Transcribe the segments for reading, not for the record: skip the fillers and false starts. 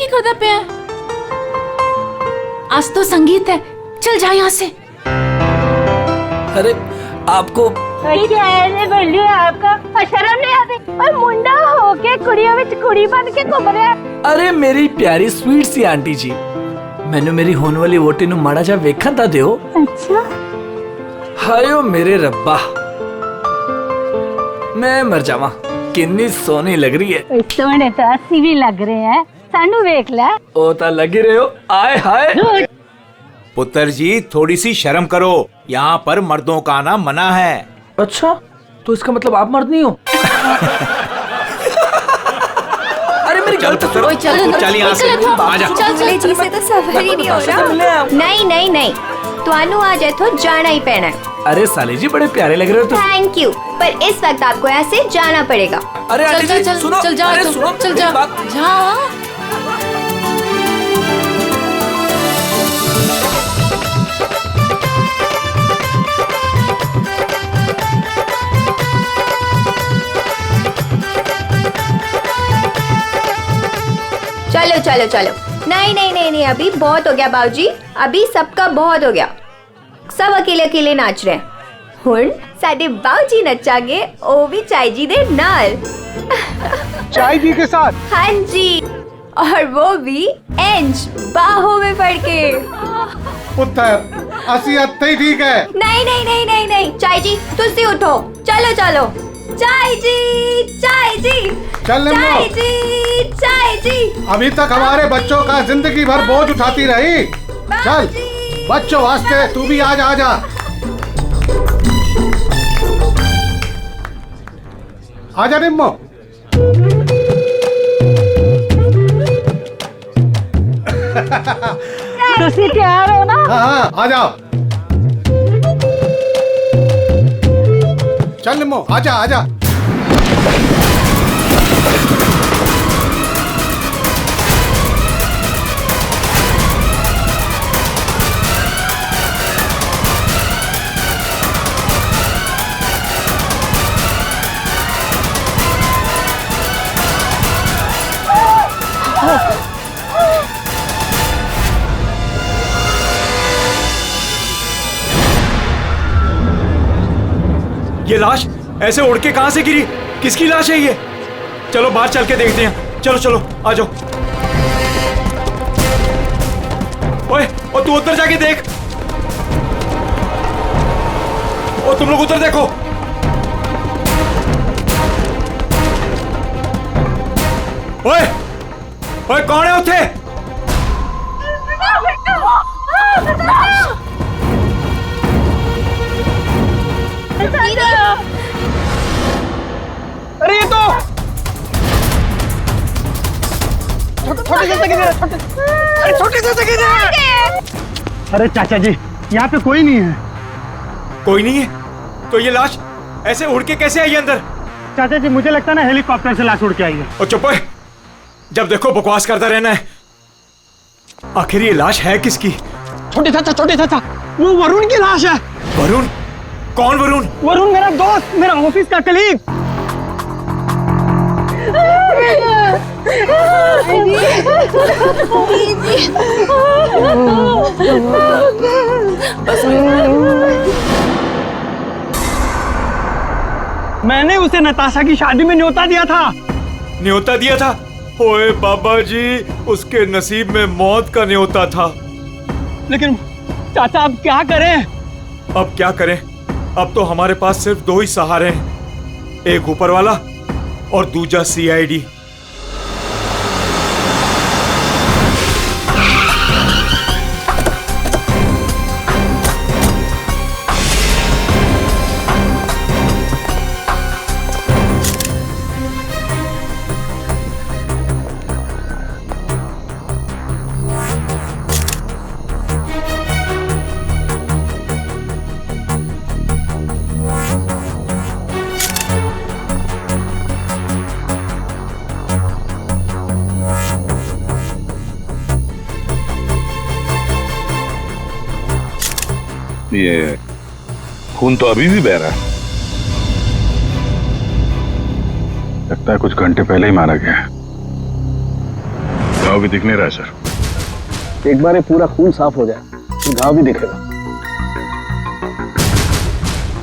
की करदा पे है? आज तो संगीत है, चल जा यहाँ से। अरे आपको क्या है बल्लू आपका शर्म नहीं आती? और मुंडा होके कुड़ियों विच कुड़ी बन के घूम रहा है। अरे मेरी प्यारी स्वीट सी आंटी जी, मैनू मेरी होने वाली वोटी नु माड़ा जा वेखन ता दियो। अच्छा हायो मेरे रब्बा, मैं मर जावा, कितनी सोनी लग रही है। सोने तो अस्सी भी लग रहे हैं, सानू वेख ले। ओ ता लगी रहे हो, आए हाय। पुत्र जी थोड़ी सी शर्म करो, यहाँ पर मर्दों का आना मना है। अच्छा, तो इसका मतलब आप मर्द नहीं हो? अरे मेरी गलत चल चल यहाँ से आजा। चल जी से तो सफर ही नहीं हो रहा। नहीं नहीं नहीं, तुहानू आज इथों जाना ही पैना है। अरे साली जी बड़े प्यारे लग रहे हो तुम। थैंक यू, पर इस वक्त आपको ऐसे जाना पड़ेगा। अरे आंटी जी सुनो, चल जा, अरे सुनो, चल जा, जा। चलो चलो चलो, नहीं नहीं नहीं नहीं, अभी बहुत हो गया बाबूजी, अभी सबका बहुत हो गया। सब अकेले अकेले नाच रहे हैं। हुण साडे बाबूजी नचांगे, ओ भी चाय जी दे नाल। चाय जी के साथ? हाँ जी, और वो भी इंच बाहों में पड़ के। पुत्र असी अत्ते ही ठीक है। नहीं नहीं नहीं नहीं नहीं, चाय जी तुसी उठो, चलो चलो। चाय जी, चाय जी, चल चाय जी, चाय जी। अभी तक हमारे बच्चों का जिंदगी भर बोझ उठाती रही। चल बच्चों वास्ते तू भी आज आजा। आजा निम्मो। तुसी तैयार हो ना? हाँ हाँ आ जाओ। चल निम्मो आजा आजा। ये लाश ऐसे उड़ के कहां से गिरी? किसकी लाश है ये? चलो बाहर चल के देखते हैं। चलो चलो आ जाओ। ओए ओ तू उधर जाके देख। ओ तुम लोग उधर देखो। ओए ओए कौन है उठे? अरे ये तो छोटे से छोटे से। अरे चाचा जी यहाँ पे कोई नहीं है। कोई नहीं है? तो ये लाश ऐसे उड़ के कैसे आई अंदर? चाचा जी मुझे लगता है ना हेलीकॉप्टर से लाश उड़ के आई है। और चुप है, जब देखो बकवास करता रहना है। आखिर ये लाश है किसकी? छोटे चाचा वो वरुण की लाश है। वरुण? कौन वरुण? वरुण मेरा दोस्त, मेरा ऑफिस का कलीग। मैंने उसे नताशा की शादी में न्योता दिया था। न्योता दिया था? ओए बाबा जी, उसके नसीब में मौत का न्योता था। लेकिन चाचा अब क्या करें? अब क्या करें? अब तो हमारे पास सिर्फ दो ही सहारे हैं, एक ऊपर वाला और दूजा सीआईडी। ये खून तो अभी भी बह रहा है। लगता है कुछ घंटे पहले ही मारा गया है। घाव भी दिख नहीं रहा है सर। एक बार ये पूरा खून साफ हो जाए तो घाव भी दिखेगा।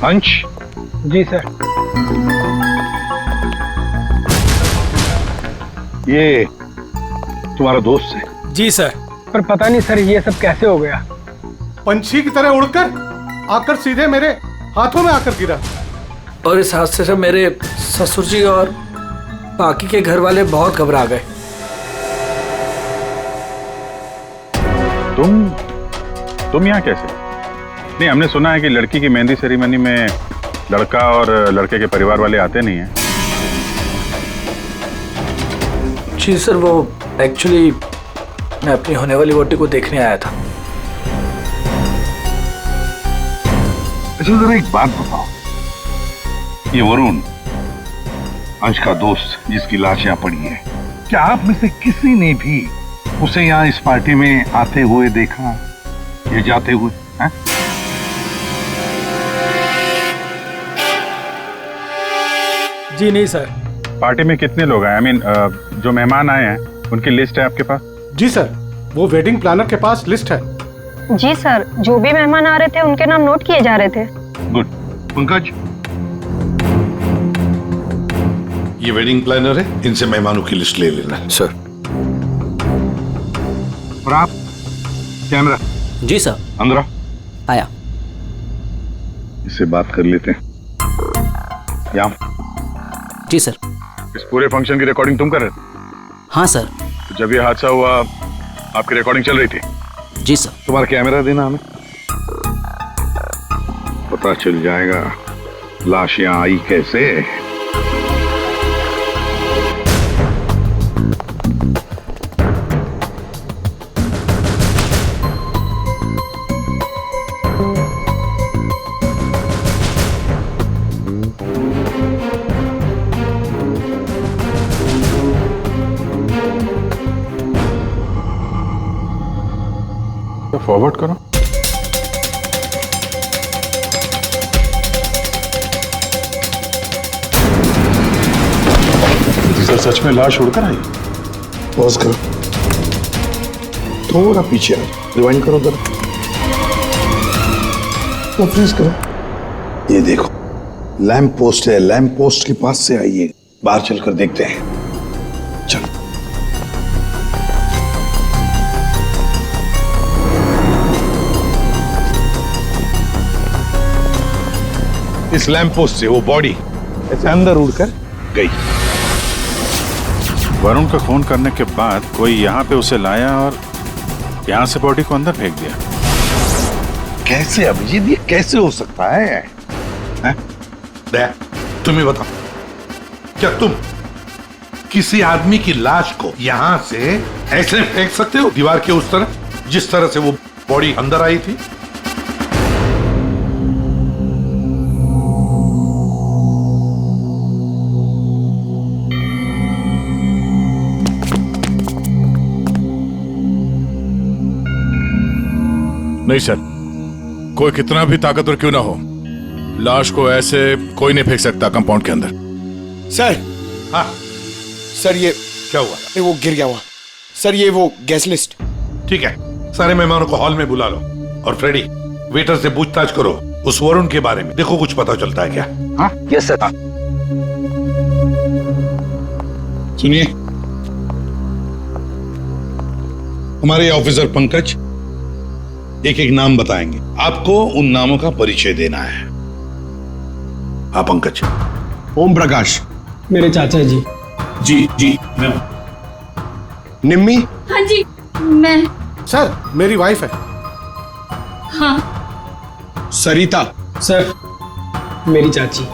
अंश, जी सर। ये तुम्हारा दोस्त है? जी सर। पर पता नहीं सर ये सब कैसे हो गया। पंछी की तरह उड़कर आकर सीधे मेरे हाथों में आकर गिरा। और इस हादसे से मेरे ससुर जी और बाकी के घर वाले बहुत घबरा गए। तुम यहाँ कैसे? नहीं, हमने सुना है कि लड़की की मेहंदी सेरेमनी में लड़का और लड़के के परिवार वाले आते नहीं हैं। जी सर, वो एक्चुअली मैं अपनी होने वाली वोटी को देखने आया था। अच्छा जरा एक बात बताओ, ये वरुण अंश का दोस्त जिसकी लाश यहाँ पड़ी है, क्या आप में से किसी ने भी उसे यहाँ इस पार्टी में आते हुए देखा या जाते हुए? है? जी नहीं सर। पार्टी में कितने लोग आए? जो मेहमान आए हैं उनकी लिस्ट है आपके पास? जी सर, वो वेडिंग प्लानर के पास लिस्ट है। जी सर, जो भी मेहमान आ रहे थे उनके नाम नोट किए जा रहे थे। गुड। पंकज, ये वेडिंग प्लानर है, इनसे मेहमानों की लिस्ट ले लेना। सर। और आप कैमरा? जी सर। अंदर आओ। आया। इससे बात कर लेते हैं। यहाँ। जी सर। इस पूरे फंक्शन की रिकॉर्डिंग तुम कर रहे थे? हाँ सर। तो जब ये हादसा हुआ आपकी रिकॉर्डिंग चल रही थी? जी सर। तुम्हारा कैमरा देना हमें, पता चल जाएगा लाश यहाँ आई कैसे। फॉरवर्ड करो। सर सच में लाश उड़कर आई? पॉज करो, थोड़ा पीछे आओ, रिवाइंड करो जरा, तो फ्रीज करो। ये देखो लैंप पोस्ट है, लैंप पोस्ट के पास से आइए, बाहर चलकर देखते हैं। चलो। इस लैंप पोस्ट से वो बॉडी ऐसे अंदर उड़कर गई। वरुण का खून करने के बाद कोई यहाँ पे उसे लाया और यहाँ से बॉडी को अंदर फेंक दिया। कैसे अभिजीत, ये कैसे हो सकता है? तुम ही बताओ, क्या तुम किसी आदमी की लाश को यहां से ऐसे फेंक सकते हो दीवार के उस तरफ, जिस तरह से वो बॉडी अंदर आई थी? नहीं सर, कोई कितना भी ताकतवर क्यों ना हो, लाश को ऐसे कोई नहीं फेंक सकता कंपाउंड के अंदर। सर। हाँ सर, ये क्या हुआ? वो गिर गया हुआ सर, ये वो गैस लिस्ट। ठीक है, सारे मेहमानों को हॉल में बुला लो और फ्रेडी वेटर से पूछताछ करो उस वरुण के बारे में, देखो कुछ पता चलता है क्या। हाँ यस सर। सुनिए, हमारे ऑफिसर पंकज एक एक नाम बताएंगे, आपको उन नामों का परिचय देना है। हाँ पंकज। ओम प्रकाश, मेरे चाचा जी। जी मैं। निम्मी। हाँ जी, मैं। सर, मेरी वाइफ है। हाँ। सरिता। सर, मेरी चाची।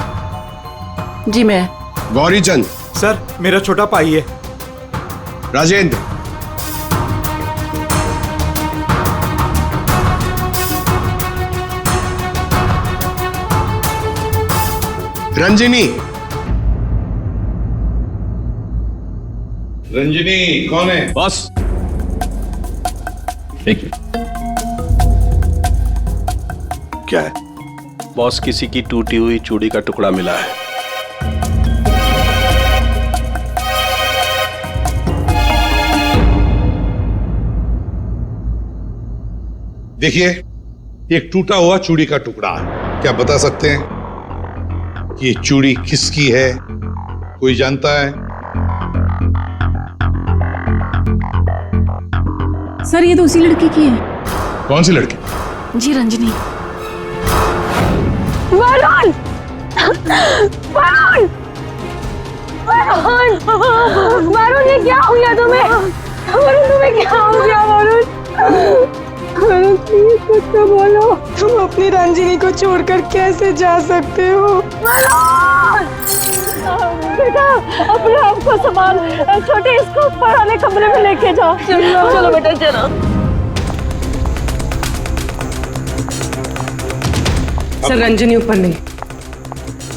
जी मैं। गौरी चंद। सर, मेरा छोटा भाई है। राजेंद्र। रंजिनी। रंजिनी कौन है? बस एक क्या है? बॉस, किसी की टूटी हुई चूड़ी का टुकड़ा मिला है। देखिए, एक टूटा हुआ चूड़ी का टुकड़ा। क्या बता सकते हैं कि ये चूड़ी किसकी है? कोई जानता है? सर ये तो उसी लड़की की है। कौन सी लड़की? जी रंजनी। वरुण! वरुण! वरुण! वरुण ये क्या हो गया तुम्हें? वरुण तुम्हें क्या हो गया वरुण? वरुण प्लीज कुछ तो बोलो। तुम अपनी रंजिनी को छोड़कर कैसे जा सकते हो? वरुण! बेटा अपने आप को संभाल। छोटे इसको ऊपर वाले कमरे में लेके जाओ। चलो बेटा चलो। सर रंजिनी ऊपर नहीं।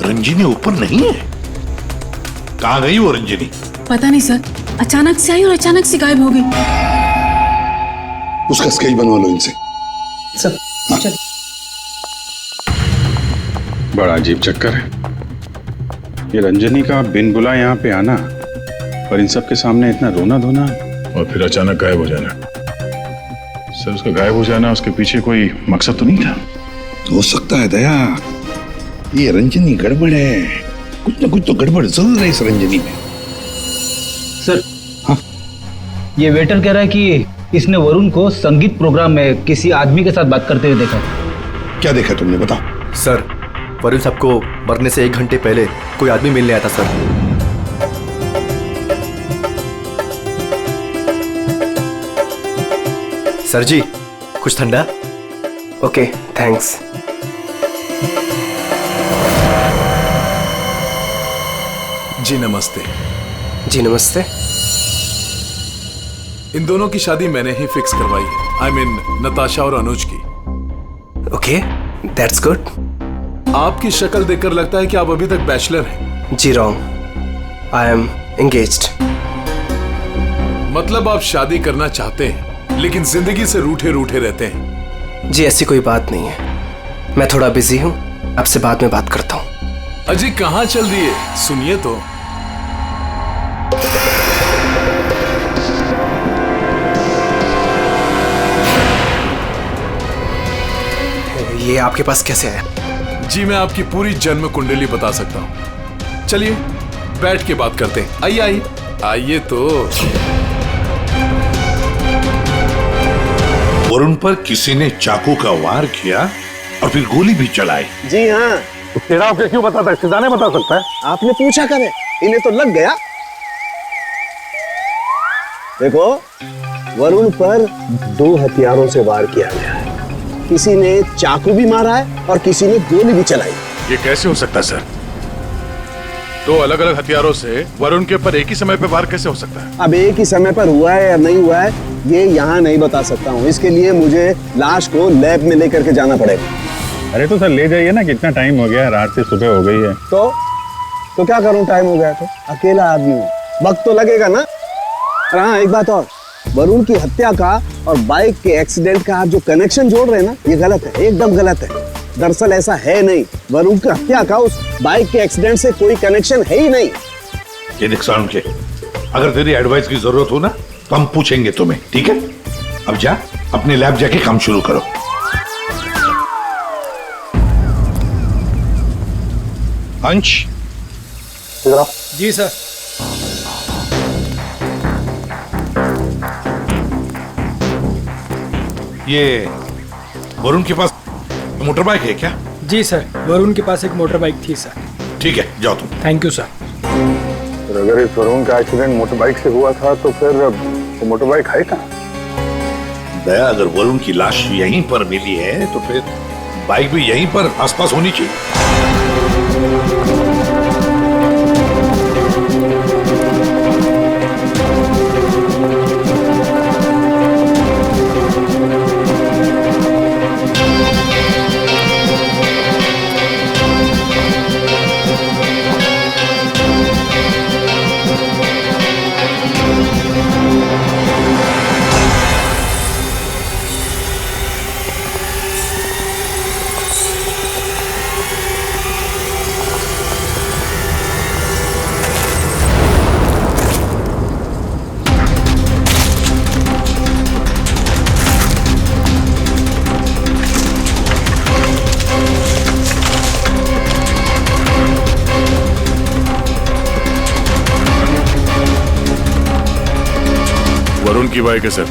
रंजिनी ऊपर नहीं है? कहाँ गई वो रंजिनी? पता नहीं सर, अचानक से आई और अचानक से गायब हो गई। उसका स्केच बनवा लो इनसे। सर चल। बड़ा अजीब चक्कर है ये रंजनी का, बिन बुलाए यहाँ पे आना और इन सब के सामने इतना रोना धोना, और फिर अचानक गायब हो जाना। सर उसका गायब हो जाना, उसके पीछे कोई मकसद तो नहीं था? हो सकता है दया, ये रंजनी गड़बड़ है, कुछ ना कुछ तो गड़बड़ जरूर है इस रंजनी में। सर हाँ, ये वेटर कह रहा है कि इसने वरुण को संगीत प्रोग्राम में किसी आदमी के साथ बात करते हुए देखा। क्या देखा तुमने, बताओ। सर वरुण साहब को मरने से 1 घंटे पहले कोई आदमी मिलने आया था सर। सर जी कुछ ठंडा? Okay thanks. जी नमस्ते। जी नमस्ते। इन दोनों की शादी मैंने ही फिक्स करवाई है। आई मीन नताशा और अनुज की। Okay that's good. आपकी शक्ल देखकर लगता है कि आप अभी तक बैचलर हैं। जी रॉन्ग, आई एम एंगेज्ड। मतलब आप शादी करना चाहते हैं लेकिन जिंदगी से रूठे रूठे रहते हैं। जी ऐसी कोई बात नहीं है, मैं थोड़ा बिजी हूँ, आपसे बाद में बात करता हूँ। अजी कहाँ चल रही है, सुनिए तो। ये आपके पास कैसे आया? जी मैं आपकी पूरी जन्म कुंडली बता सकता हूँ। चलिए बैठ के बात करते हैं। आइए आइए आइए। तो वरुण पर किसी ने चाकू का वार किया और फिर गोली भी चलाई। जी हाँ। तेरा आपके क्यों बताता है? सिद्धाने बता सकता है। आपने पूछा करे, इन्हें तो लग गया। देखो वरुण पर 2 हथियारों से वार किया गया है। किसी ने चाकू भी मारा है और किसी ने गोली भी चलाई। ये कैसे हो सकता है सर? 2 अलग-अलग हथियारों से वरुण के ऊपर एक ही समय पे वार कैसे हो सकता है? अब एक ही समय पर हुआ है या नहीं हुआ है ये यहाँ नहीं बता सकता हूँ। इसके लिए मुझे लाश को लैब में लेकर के जाना पड़ेगा। अरे तो सर ले जाइए ना, कितना टाइम हो गया, रात से सुबह हो गई है। तो क्या करूँ, टाइम हो गया तो अकेला आदमी हूँ, वक्त तो लगेगा ना। और हाँ एक बात और, वरुण की हत्या का और बाइक के एक्सीडेंट का आप जो कनेक्शन जोड़ रहे हैं ना, ये गलत है, एकदम गलत है। दरअसल ऐसा है नहीं, वरुण की हत्या का उस बाइक के एक्सीडेंट से कोई कनेक्शन है ही नहीं। ये नुकसान के, अगर तेरी एडवाइस की जरूरत हो ना तो हम पूछेंगे तुम्हें, ठीक है? अब जा अपने लैब जाके काम शुरू करो। अंश जी सर। ये वरुण के पास मोटर बाइक है क्या? जी सर, वरुण के पास एक मोटर बाइक थी सर। ठीक है जाओ तुम। Thank you sir. तो अगर इस वरुण का एक्सीडेंट मोटर बाइक से हुआ था तो फिर वो मोटर बाइक है कहाँ? दया, अगर वरुण की लाश यहीं पर मिली है तो फिर बाइक भी यहीं पर आसपास होनी चाहिए। की बाइक है सर,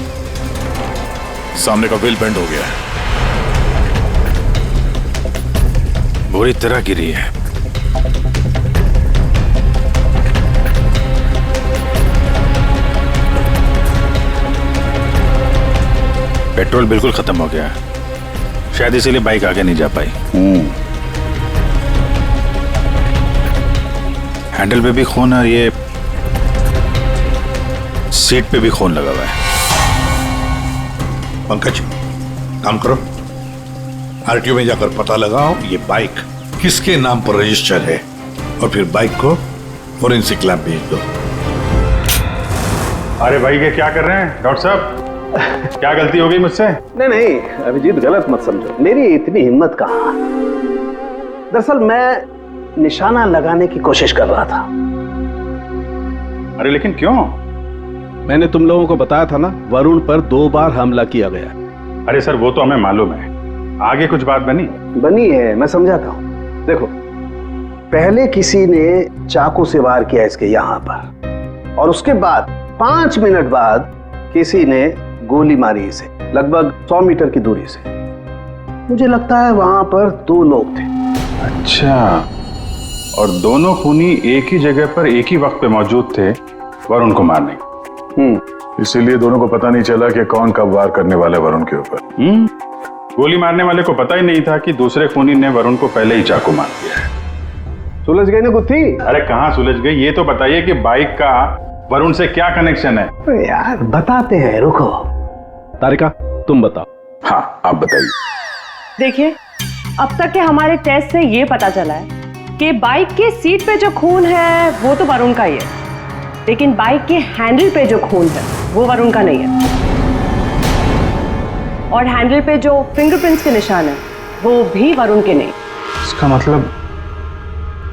सामने का व्हील बेंड हो गया है। बुरी तरह गिरी है। पेट्रोल बिल्कुल खत्म हो गया है, शायद इसीलिए बाइक आगे नहीं जा पाई। हैंडल पे भी खून और ये सीट पे भी खून लगा हुआ है। पंकज, काम करो, आरटीओ में जाकर पता लगाओ ये बाइक किसके नाम पर रजिस्टर है और फिर बाइक को फोरेंसिक लैब भेज दो। अरे भाई ये क्या कर रहे हैं डॉक्टर साहब? क्या गलती हो गई मुझसे? नहीं अभिजीत, गलत मत समझो, मेरी इतनी हिम्मत कहाँ। दरअसल मैं निशाना लगाने की कोशिश कर रहा था। अरे लेकिन क्यों? मैंने तुम लोगों को बताया था ना, वरुण पर 2 बार हमला किया गया। अरे सर वो तो हमें मालूम है, आगे कुछ बात बनी है, मैं समझाता हूँ। देखो, पहले किसी ने चाकू से वार किया इसके यहाँ पर, और उसके बाद 5 मिनट बाद किसी ने गोली मारी इसे, लगभग 100 मीटर की दूरी से। मुझे लगता है वहां पर 2 लोग थे। अच्छा, और दोनों खूनी एक ही जगह पर एक ही वक्त पे मौजूद थे वरुण को मारने। इसीलिए दोनों को पता नहीं चला कि कौन कब वार करने वाला है वरुण के ऊपर। गोली मारने वाले को पता ही नहीं था कि दूसरे खूनी ने वरुण को पहले ही चाकू मार दिया है। सुलझ गई ना गुत्थी? अरे कहाँ सुलझ गई, ये तो बताइए कि बाइक का वरुण से क्या कनेक्शन है? अरे यार बताते हैं, रुको। तारिका तुम बताओ। हाँ आप बताइए। देखिए, अब तक के हमारे टेस्ट से ये पता चला है कि बाइक के सीट पे जो खून है वो तो वरुण का ही है, लेकिन बाइक के हैंडल पे जो खून है वो वरुण का नहीं है। और हैंडल पे जो फिंगरप्रिंट्स के निशान है वो भी वरुण के नहीं। इसका मतलब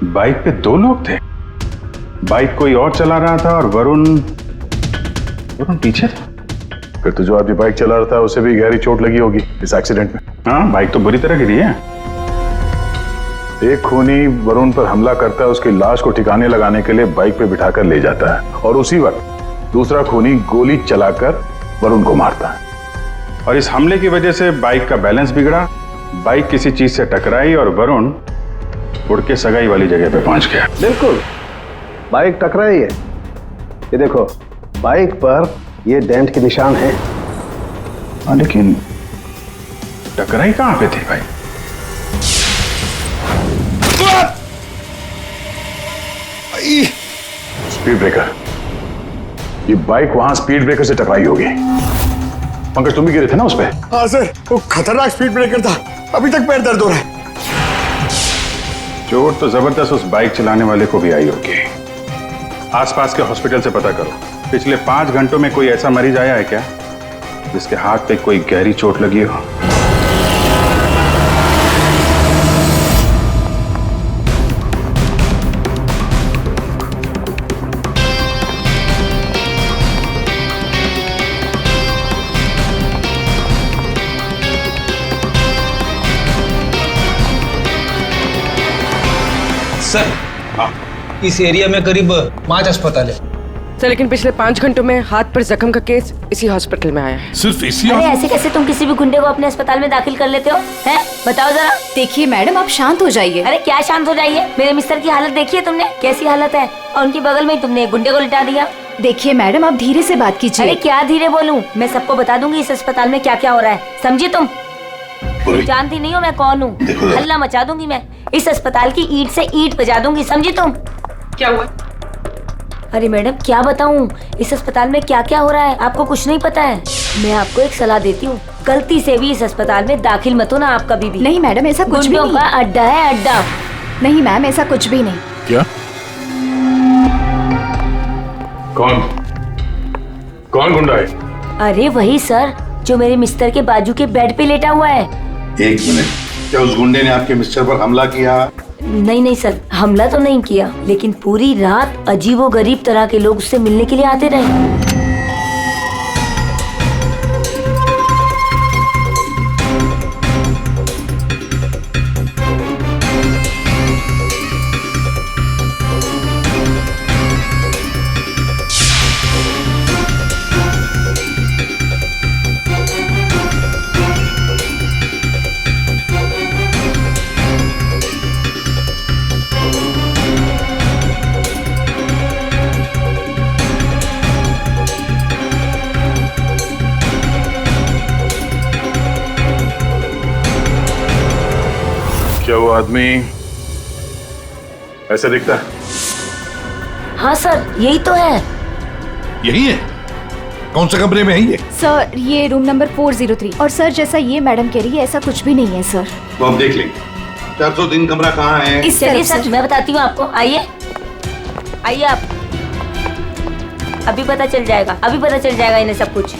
बाइक पे 2 लोग थे, बाइक कोई और चला रहा था और वरुण पीछे था। फिर तो जो आदमी बाइक चला रहा था उसे भी गहरी चोट लगी होगी इस एक्सीडेंट में। हाँ, बाइक तो बुरी तरह गिरी है। एक खूनी वरुण पर हमला करता है, उसकी लाश को ठिकाने लगाने के लिए बाइक पे बिठाकर ले जाता है, और उसी वक्त दूसरा खूनी गोली चलाकर वरुण को मारता है। और इस हमले की वजह से बाइक का बैलेंस बिगड़ा, बाइक किसी चीज से टकराई और वरुण उड़ के सगाई वाली जगह पे पहुंच गया। बिल्कुल, बाइक टकराई है। ये देखो, बाइक पर ये डेंट के निशान है। लेकिन टकराई कहां पे थी भाई? स्पीड ब्रेकर, ये बाइक वहां स्पीड ब्रेकर से टकराई होगी। पंकज तुम भी गिरे थे ना उस पे? हाँ सर, वो खतरनाक स्पीड ब्रेकर था, अभी तक पैर दर्द हो रहा है। चोट तो जबरदस्त उस बाइक चलाने वाले को भी आई होगी। आसपास के हॉस्पिटल से पता करो, पिछले 5 घंटों में कोई ऐसा मरीज आया है क्या जिसके हाथ पे कोई गहरी चोट लगी हो? सर, इस एरिया में करीब 5 अस्पताल है सर, लेकिन पिछले 5 घंटों में हाथ पर जख्म का केस इसी हॉस्पिटल में आया है। सिर्फ इसी? अरे ऐसे कैसे तुम किसी भी गुंडे को अपने अस्पताल में दाखिल कर लेते हो? हैं? बताओ जरा। देखिए मैडम, आप शांत हो जाइए। अरे क्या शांत हो जाइए? मेरे मिस्टर की हालत देखिए तुमने, कैसी हालत है, और उनकी बगल में ही तुमने एक गुंडे को लिटा दिया। देखिए मैडम, आप धीरे से बात कीजिए। अरे क्या धीरे बोलूं? मैं सबको बता दूंगी इस अस्पताल में क्या क्या हो रहा है, समझी तुम? जानती नहीं हो मैं कौन हूँ? हल्ला मचा दूंगी मैं, इस अस्पताल की ईंट से ईंट बजा दूंगी, समझी तुम? क्या हुआ? अरे मैडम क्या बताऊं, इस अस्पताल में क्या क्या हो रहा है आपको कुछ नहीं पता है। मैं आपको एक सलाह देती हूँ, गलती से भी इस अस्पताल में दाखिल मत होना आप कभी भी। नहीं मैडम, ऐसा कुछ भी नहीं। का अड्डा है, अड्डा। नहीं मैम, ऐसा कुछ भी नहीं। क्या? कौन गुंडा है? अरे वही सर, जो मेरे मिस्टर के बाजू के बेड पे लेटा हुआ है। 1 मिनट, क्या उस गुंडे ने आपके मिस्टर पर हमला किया? नहीं सर, हमला तो नहीं किया, लेकिन पूरी रात अजीबोगरीब तरह के लोग उससे मिलने के लिए आते रहे। क्या वो आदमी ऐसे दिखता है? हाँ सर, यही तो है। यही है? कौन से कमरे में है ये? सर ये रूम नंबर 403। और सर जैसा ये मैडम कह रही है ऐसा कुछ भी नहीं है सर। तो हम देख लेंगे। 403 कमरा कहाँ है? इस चलिए सर, मैं बताती हूँ आपको। आइए आइए आप। अभी पता चल जाएगा, अभी पता चल जाएगा इन्हें सब कुछ।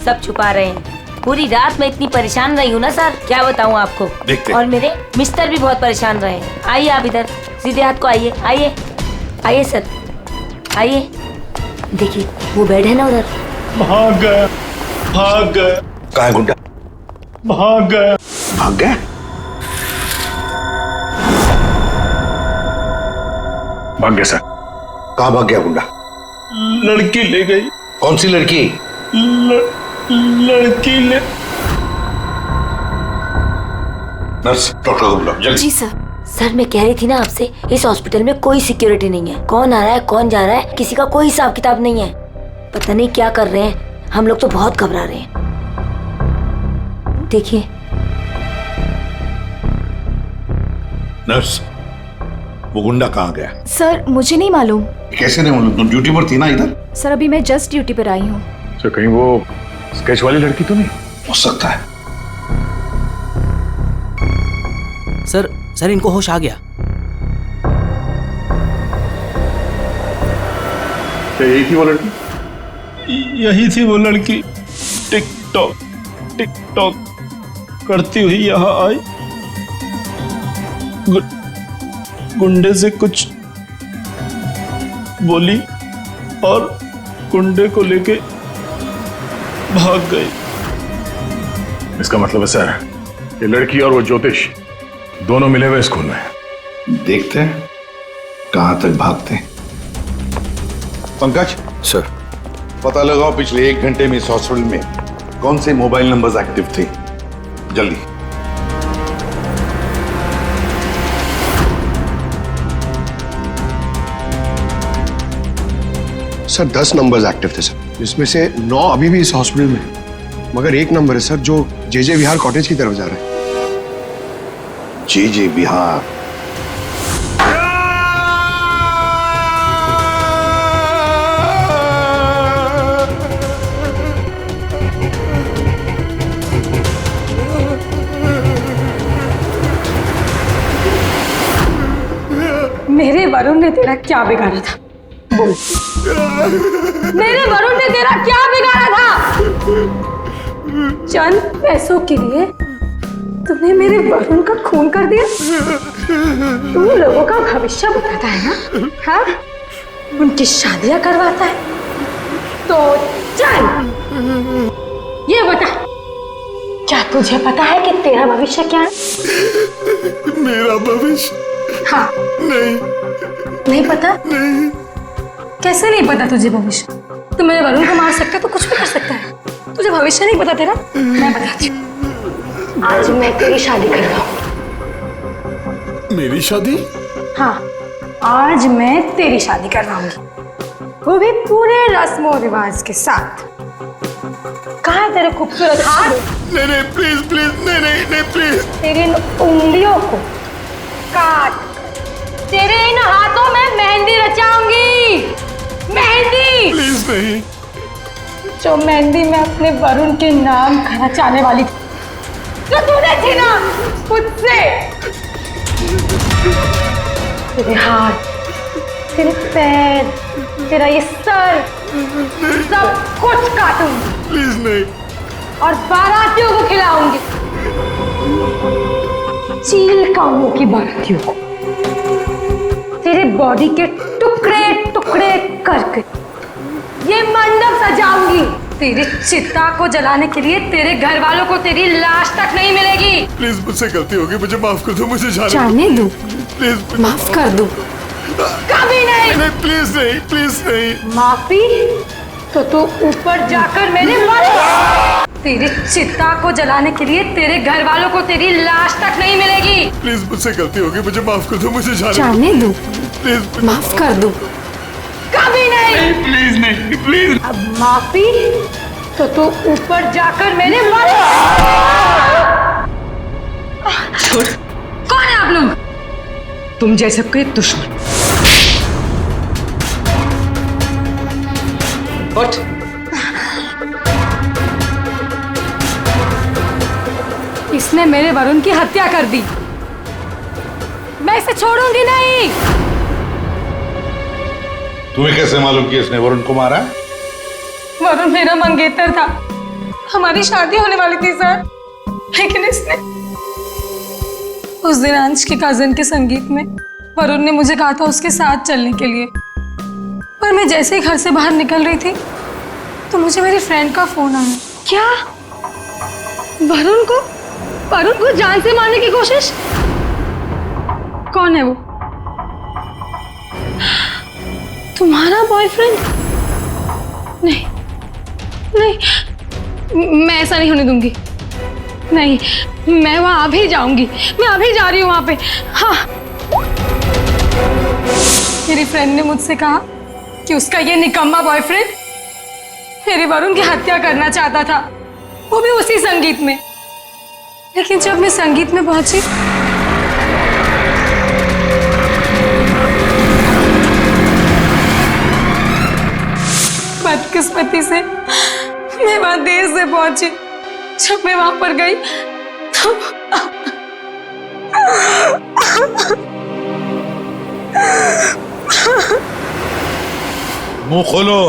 सब छुपा रहे हैं। पूरी रात मैं इतनी परेशान रही हूँ ना सर, क्या बताऊँ आपको। देखते। और मेरे मिस्टर भी बहुत परेशान रहे। आइए आप इधर, सीधे हाथ को आइए। आइए आइए सर, आइए। देखिए वो बेड है ना उधर। भाग गया, भाग गया। कहाँ है गुंडा? भाग गया। भाग गया? भाग गया सर। कहाँ भाग गया गुंडा? लड़की ले गई। कौन सी लड़की? लड़की ले। नर्स, डॉक्टर को बुलाओ जल्दी। जी सर। सर मैं कह रही थी ना आपसे, इस हॉस्पिटल में कोई सिक्योरिटी नहीं है। कौन आ रहा है कौन जा रहा है किसी का कोई हिसाब किताब नहीं है। पता नहीं क्या कर रहे हैं। हम लोग तो बहुत घबरा रहे हैं। देखिए। नर्स, वो गुंडा कहाँ गया? सर मुझे नहीं मालूम। कैसे नहीं मालूम? तुम ड्यूटी पर थी ना इधर? सर अभी मैं जस्ट ड्यूटी पर आई हूँ। तो कहीं वो स्केच वाली लड़की तो नहीं? हो सकता है। सर इनको होश आ गया। क्या यही थी वो लड़की? यही थी वो लड़की। टिकटॉक टिकटॉक करती हुई यहाँ आई। गुंडे से कुछ बोली और गुंडे को लेके भाग गई। इसका मतलब है सर, ये लड़की और वो ज्योतिष दोनों मिले हुए इस खून में। देखते हैं कहां तक भागते हैं। पंकज सर, पता लगाओ पिछले 1 घंटे में इस हॉस्पिटल में कौन से मोबाइल नंबर्स एक्टिव थे। जल्दी। सर 10 नंबर्स एक्टिव थे सर, जिसमें से 9 अभी भी इस हॉस्पिटल में है। मगर एक नंबर है सर जो जे विहार कॉटेज की तरफ जा रहा है। जे विहार? मेरे वरुण ने तेरा क्या बिगाड़ा था? बोल। मेरे वरुण ने तेरा क्या बिगाड़ा था? चंद पैसों के लिए तूने मेरे वरुण का खून कर दिया। तू लोगों का भविष्य बताता है ना? हाँ, उनकी शादियां करवाता है। तो चल ये बता, क्या तुझे पता है कि तेरा भविष्य क्या है? मेरा भविष्य? हाँ। नहीं पता? नहीं। कैसे नहीं पता तुझे भविष्य? तू मेरे वरुण को मार सकता है तो कुछ भी कर सकता है। तुझे भविष्य नहीं पता तेरा? मैं बताती हूँ। आज मैं तेरी शादी कर रहा हूँ। मेरी शादी? हाँ, आज मैं तेरी शादी करवाऊंगी, वो भी पूरे रस्मों रिवाज के साथ। कहाँ है तेरे खूबसूरत हाथ? नहीं प्लीज प्लीज, नहीं प्लीज। तेरी इन उंगलियों को काट तेरे इन हाथों में मेहंदी रचाऊंगी। मेहंदी। प्लीज नहीं। जो मेहंदी मैं अपने वरुण के नाम रचाने वाली थी, जो तूने थी ना मुझसे। तेरे हाथ, तेरे पैर, तेरा ये सर, सब कुछ काटूंगी। प्लीज नहीं। और बारातियों को खिलाऊंगी। चील कामों की बारातियों को तेरे बॉडी के टुकड़े टुकड़े करके ये मंडप सजाऊंगी। तेरी चिता को जलाने के लिए तेरे घर वालों को तेरी लाश तक नहीं मिलेगी। प्लीज मुझसे गलती होगी, मुझे माफ कर दो, मुझे जाने दो। प्लीज माफ कर दो। कभी नहीं। नहीं प्लीज नहीं, प्लीज नहीं। माफी तो तू ऊपर जाकर मेरे मर। तेरी चिता को जलाने के लिए तेरे घर वालों को तेरी लाश तक नहीं मिलेगी। प्लीज मुझसे गलती होगी, मुझे माफ कर दो, मुझे जाने दो। प्लीज माफ कर दो। कभी नहीं। प्लीज नहीं, प्लीज। अब माफी तो तू ऊपर जाकर मेरे मर। कौन है आप लोग? तुम जैसे कोई दुश्मन। उठ। इसने मेरे वरुण की हत्या कर दी। मैं इसे छोड़ूंगी नहीं। तुम्हें कैसे मालूम कि इसने वरुण को मारा? वरुण मेरा मंगेतर था, हमारी शादी होने वाली थी सर, लेकिन इसने उस दिन अंश के कजिन के संगीत में वरुण ने मुझे कहा था उसके साथ चलने के लिए, पर मैं जैसे ही घर से बाहर निकल रही थी तो मुझे मेरी फ्रेंड का फोन आया। क्या वरुण को जान से मारने की कोशिश? कौन है वो? तुम्हारा बॉयफ्रेंड? नहीं नहीं, मैं ऐसा नहीं होने दूंगी। नहीं, मैं वहां अभी जाऊंगी, मैं अभी जा रही हूँ वहां पे। हाँ, मेरी फ्रेंड ने मुझसे कहा कि उसका ये निकम्मा बॉयफ्रेंड मेरे वरुण की हत्या करना चाहता था, वो भी उसी संगीत में। लेकिन जब मैं संगीत में पहुंची बदकिस्मती से मैं वहां देर से पहुंची। जब मैं वहां पर गई तो मुंह खोलो,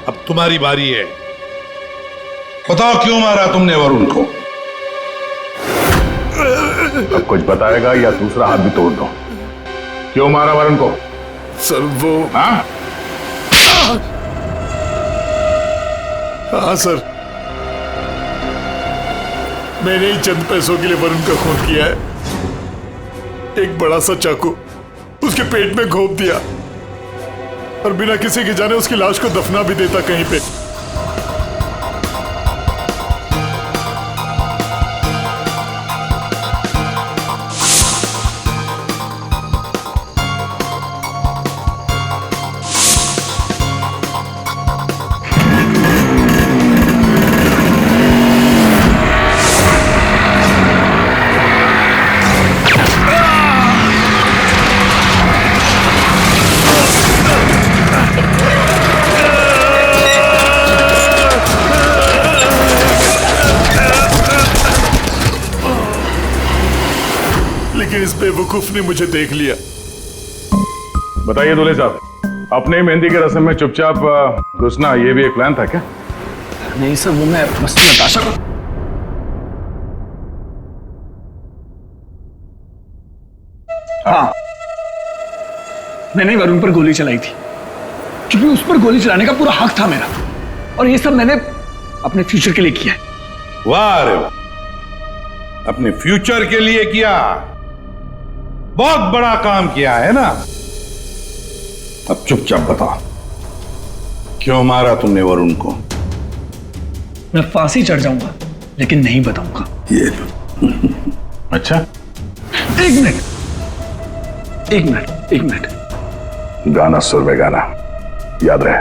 अब तुम्हारी बारी है। बताओ क्यों मारा तुमने वरुण को? अब कुछ बताएगा या दूसरा हाथ भी तोड़ दो। क्यों मारा वरुण को? सर वो हाँ सर, मैंने ही चंद पैसों के लिए वरुण का खून किया है। एक बड़ा सा चाकू उसके पेट में घोंप दिया और बिना किसी के जाने उसकी लाश को दफना भी देता कहीं पे। इस बेवकूफ ने मुझे देख लिया। बताइए दूल्हे साहब, अपने मेहंदी के रस्म में चुपचाप घुसना ये भी एक प्लान था क्या? नहीं सर, वो मैं बस नताशा को। हाँ, मैंने वरुण पर गोली चलाई थी क्योंकि उस पर गोली चलाने का पूरा हक था मेरा, और ये सब मैंने अपने फ्यूचर के लिए किया है। वाह रे वाह, अपने फ्यूचर के लिए किया, बहुत बड़ा काम किया है ना। अब चुपचाप बताओ क्यों मारा तुमने वरुण को? मैं फांसी चढ़ जाऊंगा लेकिन नहीं बताऊंगा। ये अच्छा, एक मिनट, गाना सुर में गाना याद रहे।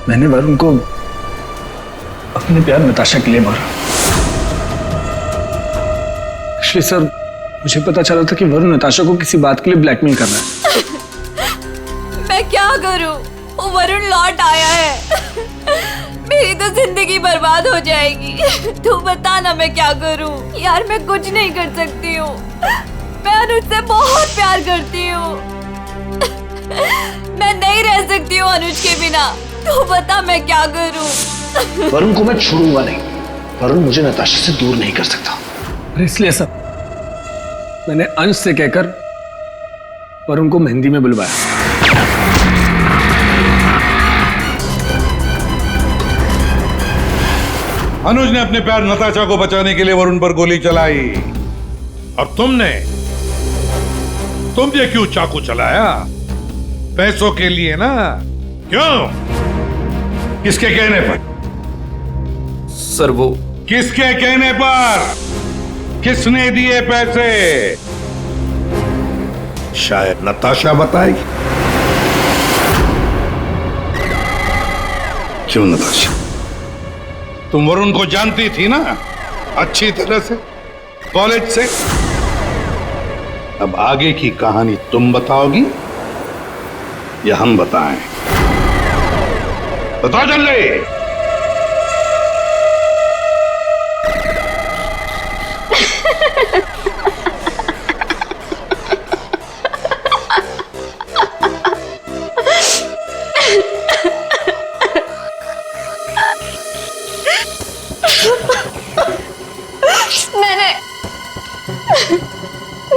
मैंने वरुण को अपने प्यार नताशा के लिए मारा। सर, मुझे पता चला था कि वरुण नताशा को किसी बात के लिए ब्लैकमेल कर रहा है। मैं क्या करूं? वो वरुण लौट आया है। मेरी तो जिंदगी बर्बाद हो जाएगी। तू बता ना मैं क्या करूं? यार मैं कुछ नहीं कर सकती हूँ। मैं अनुज से बहुत प्यार करती हूँ। मैं नहीं रह सकती हूँ अनुज के बिना। तू बता मैं क्या करूं? वरुण को मैं छोड़ूंगा नहीं। वरुण मुझे नताशा से दूर नहीं कर सकता, इसलिए सब मैंने अंश से कहकर वरुण को मेहंदी में बुलवाया। अनुज ने अपने प्यार नताशा को बचाने के लिए वरुण पर गोली चलाई, और तुमने क्यों चाकू चलाया? पैसों के लिए ना? क्यों? किसके कहने पर? सर वो किसके कहने पर? किसने दिए पैसे? शायद नताशा बताएगी। क्यों नताशा? तुम वरुण को जानती थी ना अच्छी तरह से? कॉलेज से। अब आगे की कहानी तुम बताओगी या हम बताएं? बताओ जल्दी।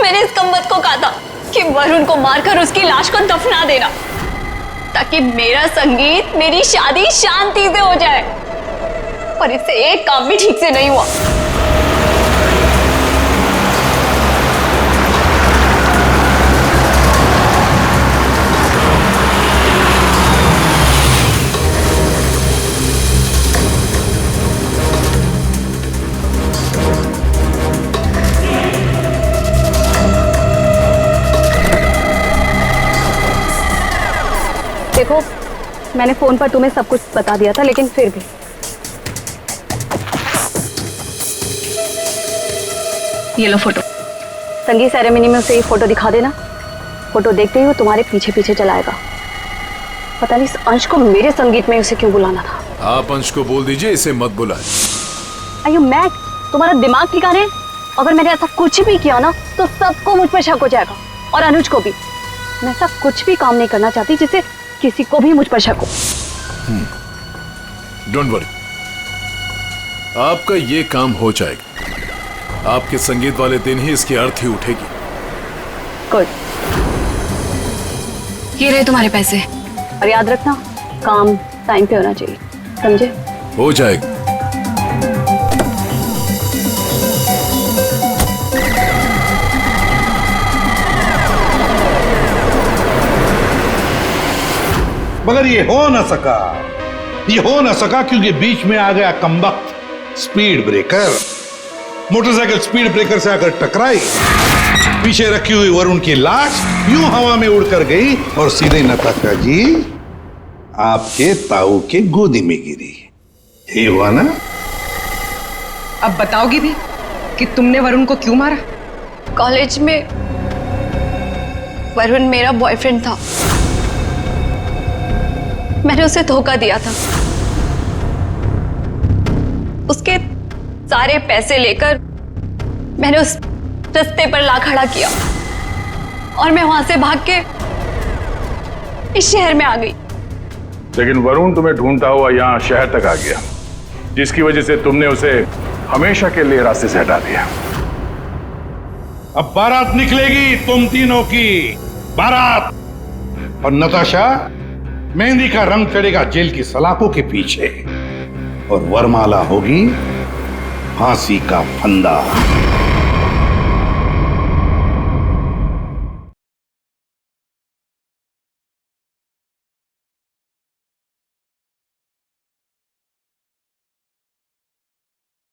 मैंने इस कमबख्त को कहा था कि वरुण को मारकर उसकी लाश को दफना देना, ताकि मेरा संगीत, मेरी शादी शांति से हो जाए। और इससे एक काम भी ठीक से नहीं हुआ। देखो, मैंने फोन पर तुम्हें सब कुछ बता दिया था, लेकिन फिर भी ये लो फोटो। संगीत सेरेमनी में उसे ये फोटो दिखा देना। फोटो देखते ही वो तुम्हारे पीछे पीछे चलाएगा। पता नहीं इस अंश को मेरे संगीत में उसे क्यों बुलाना था। आप अंश को बोल दीजिए इसे मत बुलाए। अयो मैक, तुम्हारा दिमाग ठिकाने? अगर मैंने ऐसा कुछ भी किया ना तो सबको मुझ पर शक हो जाएगा, और अनुज को भी। मैं ऐसा कुछ भी काम नहीं करना चाहती जिससे किसी को भी मुझ पर शक हो। डोंट वरी, आपका ये काम हो जाएगा। आपके संगीत वाले दिन ही इसकी अर्थी उठेगी। गुड। ये रहे तुम्हारे पैसे। और याद रखना, काम टाइम पे होना चाहिए, समझे? हो जाएगा। मगर ये हो ना सका। ये हो ना सका क्योंकि बीच में आ गया कमबख्त speed breaker. Motorcycle speed breaker से आकर टकराई, पीछे रखी हुई वरुण की लाश यूं हवा में उड़कर गई और सीधे नताशा जी आपके ताऊ के गोदी में गिरी। ये हुआ ना? अब बताओगी भी कि तुमने वरुण को क्यों मारा? कॉलेज में वरुण मेरा बॉयफ्रेंड था। मैंने उसे धोखा दिया था। उसके सारे पैसे लेकर मैंने उस रास्ते पर ला खड़ा किया और मैं वहां से भाग के इस शहर में आ गई। लेकिन वरुण तुम्हें ढूंढता हुआ यहाँ शहर तक आ गया, जिसकी वजह से तुमने उसे हमेशा के लिए रास्ते से हटा दिया। अब बारात निकलेगी तुम तीनों की, बारात। और नताशा, मेहंदी का रंग चढ़ेगा जेल की सलाखों के पीछे और वरमाला होगी फांसी का फंदा।